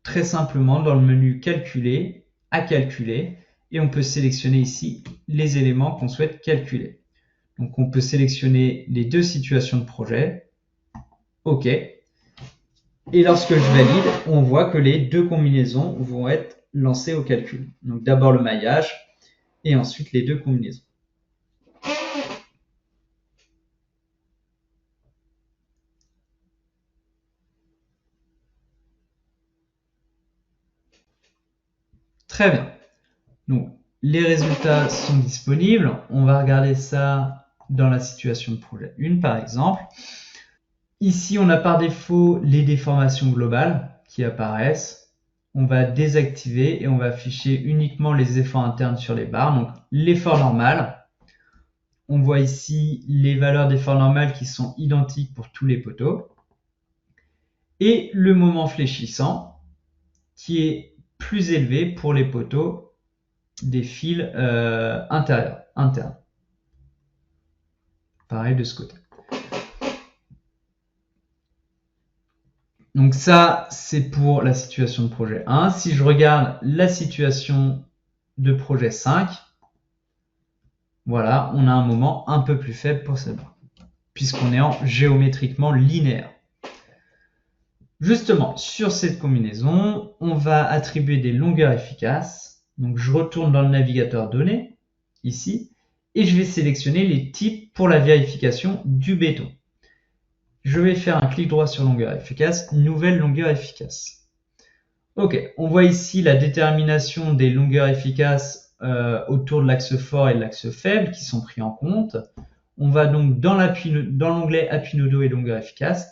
très simplement, dans le menu Calculer, à calculer, et on peut sélectionner ici les éléments qu'on souhaite calculer. Donc, on peut sélectionner les deux situations de projet. OK. Et lorsque je valide, on voit que les deux combinaisons vont être lancées au calcul. Donc, d'abord le maillage et ensuite les deux combinaisons. Très bien. Donc, les résultats sont disponibles. On va regarder ça dans la situation de projet 1, par exemple. Ici, on a par défaut les déformations globales qui apparaissent. On va désactiver et on va afficher uniquement les efforts internes sur les barres. Donc, l'effort normal. On voit ici les valeurs d'effort normal qui sont identiques pour tous les poteaux. Et le moment fléchissant qui est plus élevé pour les poteaux des fils internes. Pareil de ce côté. Donc ça, c'est pour la situation de projet 1. Si je regarde la situation de projet 5, voilà, on a un moment un peu plus faible pour cette barre, puisqu'on est en géométriquement linéaire. Justement, sur cette combinaison, on va attribuer des longueurs efficaces. Donc je retourne dans le navigateur données, ici, et je vais sélectionner les types pour la vérification du béton. Je vais faire un clic droit sur longueur efficace, nouvelle longueur efficace. Ok, on voit ici la détermination des longueurs efficaces autour de l'axe fort et de l'axe faible qui sont pris en compte. On va donc dans l'onglet appui nodaux et longueur efficace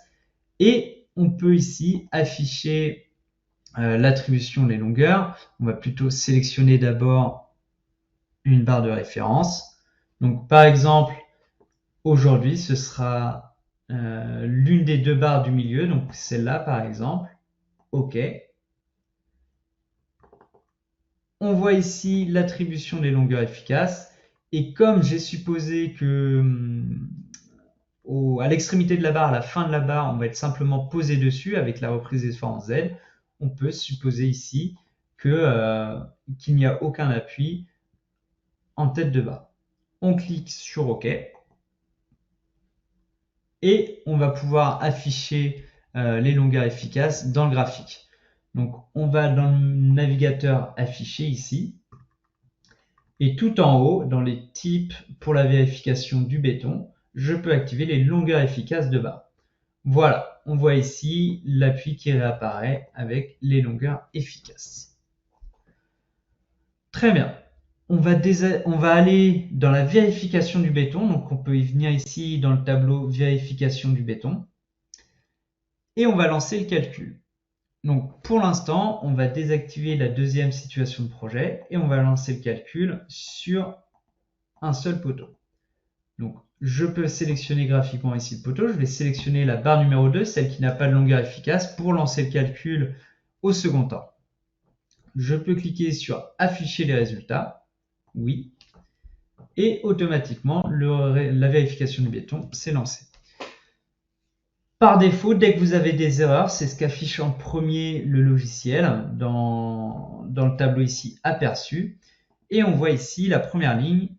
et on peut ici afficher l'attribution des longueurs. On va plutôt sélectionner d'abord une barre de référence. Donc par exemple, aujourd'hui, ce sera l'une des deux barres du milieu, donc celle-là par exemple. OK. On voit ici l'attribution des longueurs efficaces. Et comme j'ai supposé que à l'extrémité de la barre, à la fin de la barre, on va être simplement posé dessus avec la reprise des formes Z, on peut supposer ici qu'il n'y a aucun appui en tête de barre. On clique sur OK. Et on va pouvoir afficher les longueurs efficaces dans le graphique. Donc on va dans le navigateur afficher ici. Et tout en haut, dans les types pour la vérification du béton, je peux activer les longueurs efficaces de barre. Voilà, on voit ici l'appui qui réapparaît avec les longueurs efficaces. Très bien. On va aller dans la vérification du béton. Donc on peut y venir ici dans le tableau vérification du béton. Et on va lancer le calcul. Donc pour l'instant, on va désactiver la deuxième situation de projet et on va lancer le calcul sur un seul poteau. Donc je peux sélectionner graphiquement ici le poteau. Je vais sélectionner la barre numéro 2, celle qui n'a pas de longueur efficace, pour lancer le calcul au second temps. Je peux cliquer sur afficher les résultats. Oui. Et automatiquement, la vérification du béton s'est lancée. Par défaut, dès que vous avez des erreurs, c'est ce qu'affiche en premier le logiciel dans le tableau ici aperçu. Et on voit ici la première ligne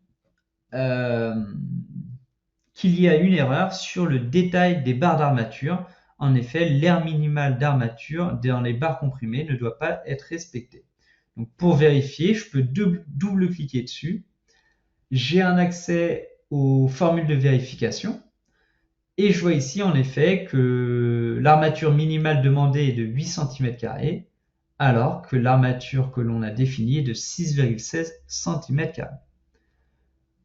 qu'il y a une erreur sur le détail des barres d'armature. En effet, l'aire minimale d'armature dans les barres comprimées ne doit pas être respectée. Donc pour vérifier, je peux double-cliquer dessus. J'ai un accès aux formules de vérification. Et je vois ici en effet que l'armature minimale demandée est de 8 cm², alors que l'armature que l'on a définie est de 6,16 cm².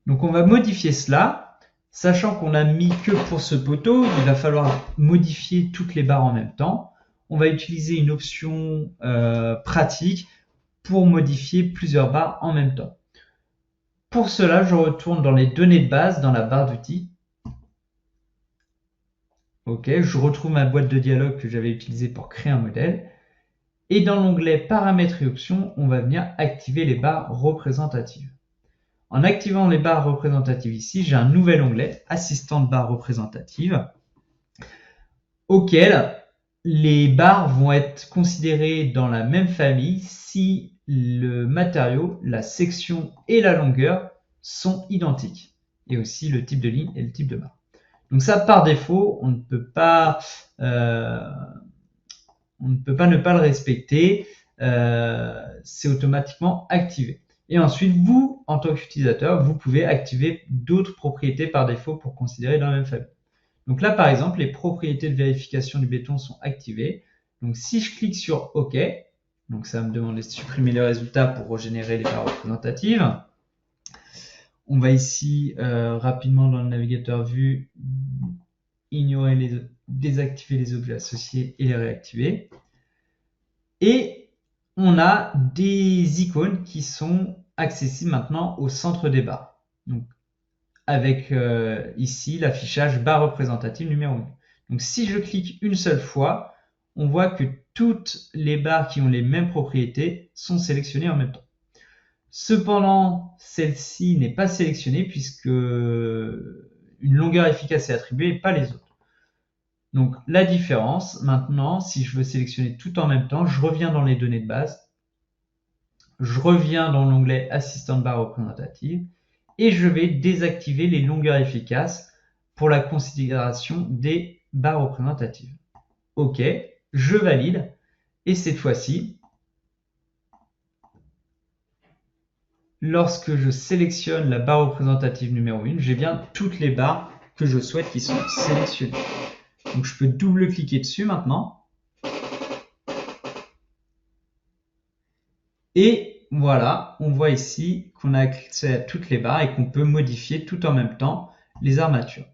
Donc on va modifier cela, sachant qu'on n'a mis que pour ce poteau, il va falloir modifier toutes les barres en même temps. On va utiliser une option pratique pour modifier plusieurs barres en même temps. Pour cela, je retourne dans les données de base, dans la barre d'outils. OK, je retrouve ma boîte de dialogue que j'avais utilisée pour créer un modèle. Et dans l'onglet paramètres et options, on va venir activer les barres représentatives. En activant les barres représentatives ici, j'ai un nouvel onglet, assistant de barres représentatives, auquel les barres vont être considérées dans la même famille si le matériau, la section et la longueur sont identiques. Et aussi le type de ligne et le type de barre. Donc ça, par défaut, on ne peut pas ne pas le respecter. C'est automatiquement activé. Et ensuite, vous, en tant qu'utilisateur, vous pouvez activer d'autres propriétés par défaut pour considérer dans la même famille. Donc là, par exemple, les propriétés de vérification du béton sont activées. Donc si je clique sur OK, donc ça va me demander de supprimer les résultats pour régénérer les barres représentatives. On va ici rapidement dans le navigateur vue désactiver les objets associés et les réactiver. Et on a des icônes qui sont accessibles maintenant au centre des barres. Donc, avec ici l'affichage barre représentative numéro 1. Donc si je clique une seule fois, on voit que toutes les barres qui ont les mêmes propriétés sont sélectionnées en même temps. Cependant, celle-ci n'est pas sélectionnée puisque une longueur efficace est attribuée et pas les autres. Donc la différence, maintenant, si je veux sélectionner tout en même temps, je reviens dans les données de base, je reviens dans l'onglet assistant de barre représentative et je vais désactiver les longueurs efficaces pour la considération des barres représentatives. OK, je valide et cette fois-ci, lorsque je sélectionne la barre représentative numéro 1, j'ai bien toutes les barres que je souhaite qui sont sélectionnées. Donc je peux double-cliquer dessus maintenant. Et voilà, on voit ici qu'on a accès à toutes les barres et qu'on peut modifier tout en même temps les armatures.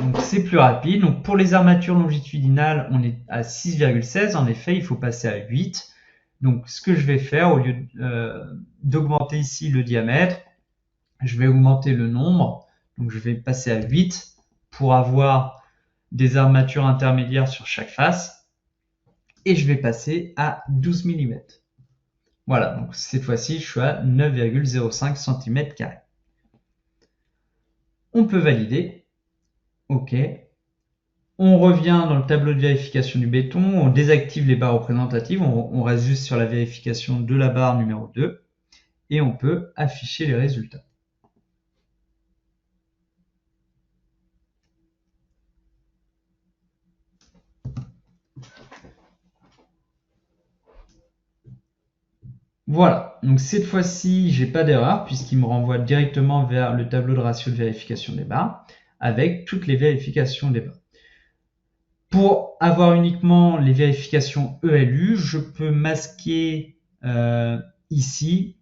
Donc c'est plus rapide. Donc pour les armatures longitudinales, on est à 6,16. En effet, il faut passer à 8. Donc ce que je vais faire, au lieu d'augmenter ici le diamètre, je vais augmenter le nombre. Donc je vais passer à 8 pour avoir des armatures intermédiaires sur chaque face. Et je vais passer à 12 mm. Voilà, donc cette fois-ci, je suis à 9,05 cm². On peut valider. OK. On revient dans le tableau de vérification du béton, on désactive les barres représentatives, on reste juste sur la vérification de la barre numéro 2 et on peut afficher les résultats. Voilà, donc cette fois-ci, j'ai pas d'erreur puisqu'il me renvoie directement vers le tableau de ratio de vérification des barres avec toutes les vérifications des barres. Pour avoir uniquement les vérifications ELU, je peux masquer ici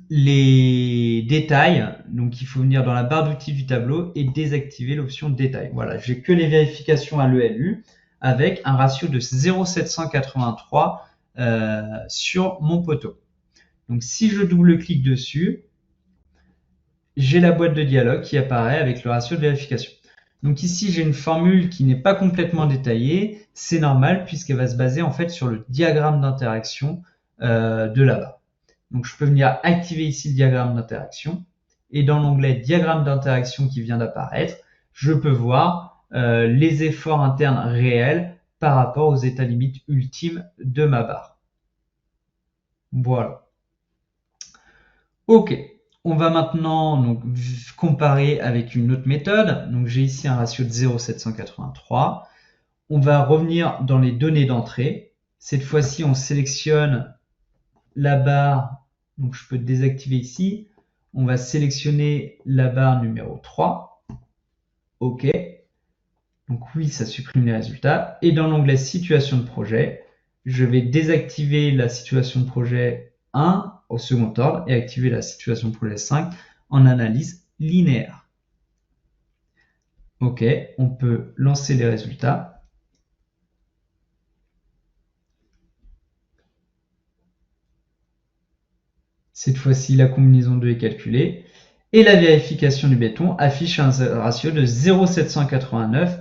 les détails. Donc il faut venir dans la barre d'outils du tableau et désactiver l'option détail. Voilà, j'ai que les vérifications à l'ELU avec un ratio de 0,783 sur mon poteau. Donc si je double-clique dessus, j'ai la boîte de dialogue qui apparaît avec le ratio de vérification. Donc ici, j'ai une formule qui n'est pas complètement détaillée. C'est normal puisqu'elle va se baser en fait sur le diagramme d'interaction de la barre. Donc je peux venir activer ici le diagramme d'interaction. Et dans l'onglet diagramme d'interaction qui vient d'apparaître, je peux voir les efforts internes réels par rapport aux états limites ultimes de ma barre. Voilà. OK. On va maintenant donc comparer avec une autre méthode. Donc j'ai ici un ratio de 0,783. On va revenir dans les données d'entrée. Cette fois-ci, on sélectionne la barre. Donc je peux désactiver ici. On va sélectionner la barre numéro 3. OK. Donc oui, ça supprime les résultats. Et dans l'onglet situation de projet, je vais désactiver la situation de projet 1 au second ordre et activer la situation de projet 5 en analyse linéaire. OK, on peut lancer les résultats. Cette fois-ci, la combinaison 2 est calculée. Et la vérification du béton affiche un ratio de 0,789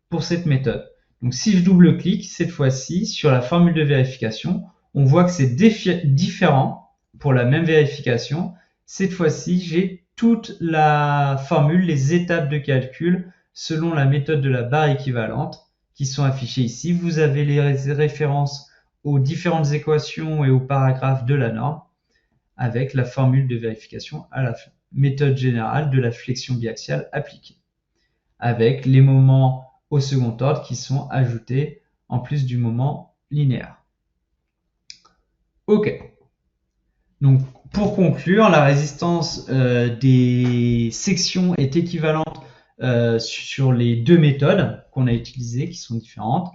pour cette méthode. Donc si je double-clique, cette fois-ci, sur la formule de vérification, on voit que c'est différent pour la même vérification. Cette fois-ci, j'ai toute la formule, les étapes de calcul selon la méthode de la barre équivalente qui sont affichées ici. Vous avez les références aux différentes équations et aux paragraphes de la norme avec la formule de vérification à la fin. Méthode générale de la flexion biaxiale appliquée, avec les moments au second ordre qui sont ajoutés en plus du moment linéaire. OK. Donc, pour conclure, la résistance des sections est équivalente sur les deux méthodes qu'on a utilisées, qui sont différentes.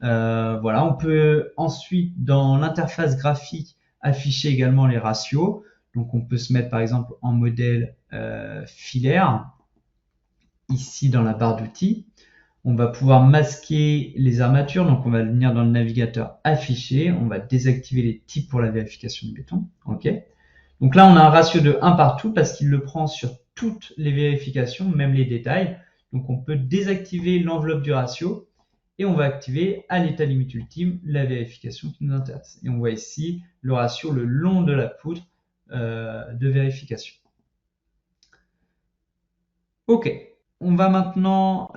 Voilà, on peut ensuite, dans l'interface graphique, afficher également les ratios. Donc, on peut se mettre par exemple en modèle filaire, ici dans la barre d'outils. On va pouvoir masquer les armatures, donc on va venir dans le navigateur afficher, on va désactiver les types pour la vérification du béton. OK. Donc là, on a un ratio de 1 partout parce qu'il le prend sur toutes les vérifications, même les détails. Donc on peut désactiver l'enveloppe du ratio et on va activer à l'état limite ultime la vérification qui nous intéresse. Et on voit ici le ratio le long de la poutre de vérification. OK. On va maintenant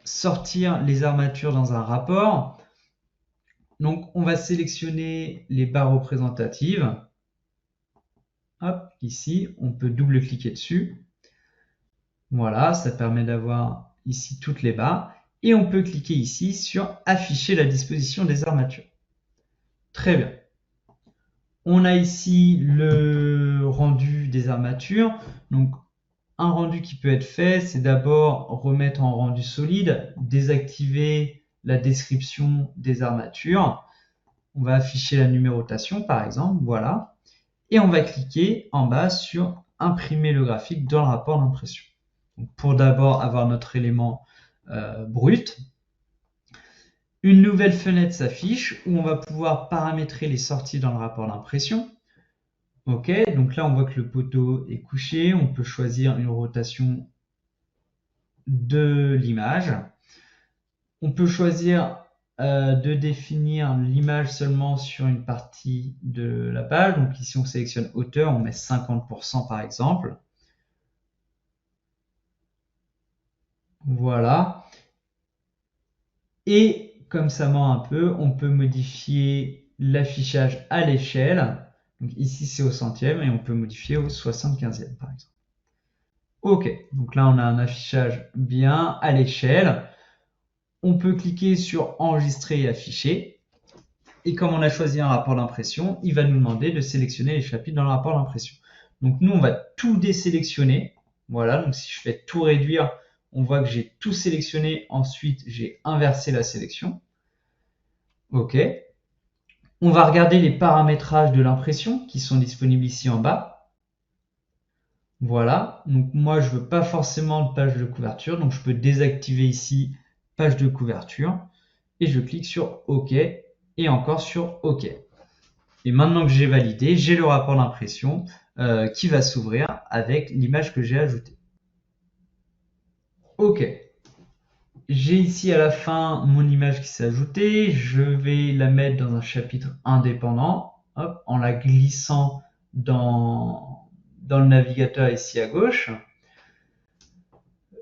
sortir les armatures dans un rapport. Donc, on va sélectionner les barres représentatives. Hop, ici, on peut double-cliquer dessus. Voilà, ça permet d'avoir ici toutes les barres. Et on peut cliquer ici sur afficher la disposition des armatures. Très bien. On a ici le rendu des armatures. Donc, un rendu qui peut être fait, c'est d'abord remettre en rendu solide, désactiver la description des armatures. On va afficher la numérotation, par exemple, voilà. Et on va cliquer en bas sur imprimer le graphique dans le rapport d'impression. Donc, pour d'abord avoir notre élément brut. Une nouvelle fenêtre s'affiche où on va pouvoir paramétrer les sorties dans le rapport d'impression. Ok, donc là on voit que le poteau est couché, on peut choisir une rotation de l'image. On peut choisir de définir l'image seulement sur une partie de la page. Donc ici on sélectionne hauteur, on met 50% par exemple. Voilà. Et comme ça ment un peu, on peut modifier l'affichage à l'échelle. Donc ici c'est au centième et on peut modifier au 75e par exemple. Ok, donc là on a un affichage bien à l'échelle. On peut cliquer sur enregistrer et afficher. Et comme on a choisi un rapport d'impression, il va nous demander de sélectionner les chapitres dans le rapport d'impression. Donc nous on va tout désélectionner. Voilà, donc si je fais tout réduire, on voit que j'ai tout sélectionné. Ensuite j'ai inversé la sélection. Ok. On va regarder les paramétrages de l'impression qui sont disponibles ici en bas. Voilà, donc moi je veux pas forcément de page de couverture, donc je peux désactiver ici page de couverture et je clique sur OK et encore sur OK. Et maintenant que j'ai validé, j'ai le rapport d'impression qui va s'ouvrir avec l'image que j'ai ajoutée. OK. J'ai ici à la fin mon image qui s'est ajoutée. Je vais la mettre dans un chapitre indépendant, hop, en la glissant dans le navigateur ici à gauche.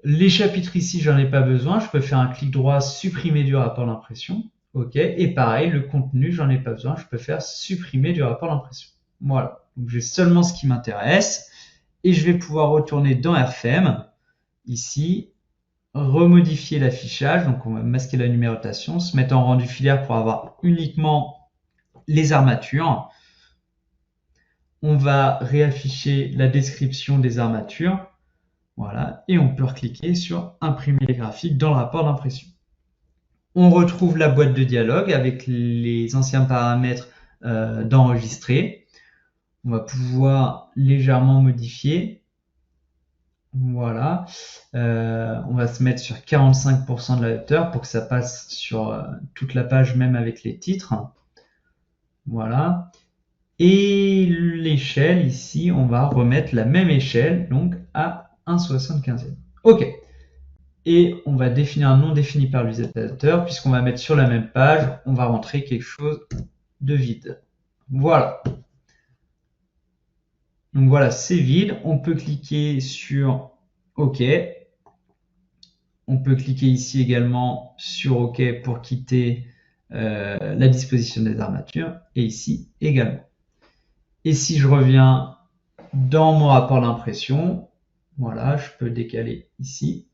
Les chapitres ici, j'en ai pas besoin. Je peux faire un clic droit, supprimer du rapport d'impression. OK. Et pareil, le contenu, j'en ai pas besoin. Je peux faire supprimer du rapport d'impression. Voilà. Donc j'ai seulement ce qui m'intéresse. Et je vais pouvoir retourner dans RFM, ici, remodifier l'affichage, donc on va masquer la numérotation, se mettre en rendu filaire pour avoir uniquement les armatures. On va réafficher la description des armatures, voilà, et on peut recliquer sur imprimer les graphiques dans le rapport d'impression. On retrouve la boîte de dialogue avec les anciens paramètres d'enregistrer. On va pouvoir légèrement modifier. Voilà, on va se mettre sur 45% de la hauteur pour que ça passe sur toute la page, même avec les titres. Voilà. Et l'échelle, ici, on va remettre la même échelle, donc à 1/75e. OK. Et on va définir un nom défini par l'utilisateur, puisqu'on va mettre sur la même page, on va rentrer quelque chose de vide. Voilà. Donc voilà, c'est vide. On peut cliquer sur OK. On peut cliquer ici également sur OK pour quitter la disposition des armatures. Et ici également. Et si je reviens dans mon rapport d'impression, voilà, je peux décaler ici.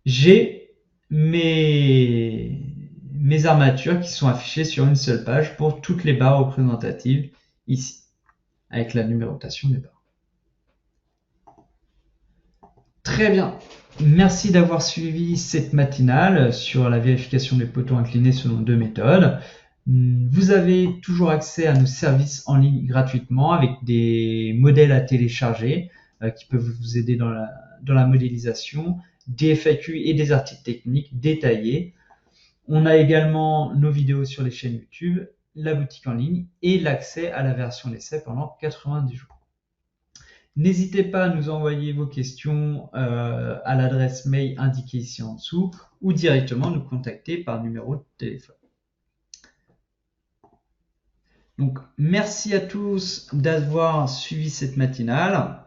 J'ai mes armatures qui sont affichées sur une seule page pour toutes les barres représentatives ici, avec la numérotation des barres. Très bien. Merci d'avoir suivi cette matinale sur la vérification des poteaux inclinés selon 2 méthodes. Vous avez toujours accès à nos services en ligne gratuitement avec des modèles à télécharger qui peuvent vous aider dans la modélisation, des FAQ et des articles techniques détaillés. On a également nos vidéos sur les chaînes YouTube, la boutique en ligne et l'accès à la version d'essai pendant 90 jours. N'hésitez pas à nous envoyer vos questions à l'adresse mail indiquée ici en dessous ou directement nous contacter par numéro de téléphone. Donc, merci à tous d'avoir suivi cette matinale.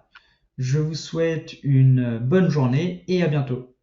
Je vous souhaite une bonne journée et à bientôt.